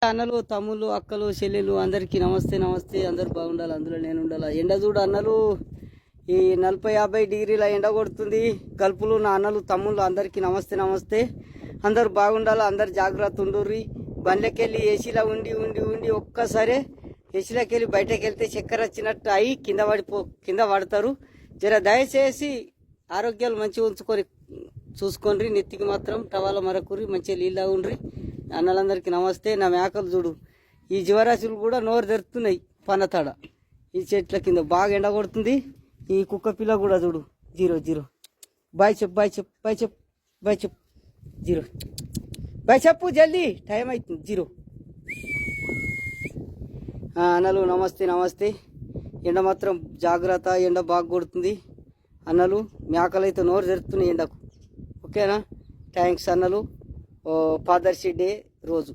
అన్నలు తమ్ముళ్ళు అక్కలు చెల్లెలు అందరికీ నమస్తే నమస్తే. అందరు బాగుండాలి, అందులో నేను ఉండాలి. ఎండ చూడు అన్నలు, ఈ 40-50 డిగ్రీల ఎండ కొడుతుంది. కలుపులు నా అన్నలు తమ్ముళ్ళు అందరికీ నమస్తే నమస్తే. అందరు బాగుండాలి, అందరు జాగ్రత్త ఉండుర్రి. బండ్లకెళ్ళి ఏసీలో ఉండి ఉండి ఉండి ఒక్కసారి ఏసీలోకి వెళ్ళి బయటకు వెళ్తే చక్కెర వచ్చినట్టు అయి కింద పడతారు. జర దయచేసి ఆరోగ్యాలు మంచిగా ఉంచుకొని చూసుకోండి. నెత్తికి మాత్రం టవాల మరకురి, మంచిగా నీళ్ళ ఉండ్రి. అన్నలందరికీ నమస్తే. నా మేకలు చూడు, ఈ జీవరాశులు కూడా నోరు తెరుతున్నాయి పన్నతాడ. ఈ చెట్ల కింద బాగా ఎండ కొడుతుంది. ఈ కుక్క పిల్ల కూడా చూడు 0 బాయ్ చెప్పు బాయ్ చెప్పు బాయ్ చెప్పు బాయ్ చెప్పు 0 బాయ్ చెప్పు, జల్దీ టైం అవుతుంది 0. అన్నలు నమస్తే నమస్తే. ఎండ మాత్రం జాగ్రత్త, ఎండ బాగా కొడుతుంది అన్నలు. మేకలు అయితే నోరు తెరుతున్నాయి ఎండకు. ఓకేనా? థ్యాంక్స్ అన్నలు. ఫాదర్స్ డే రోజు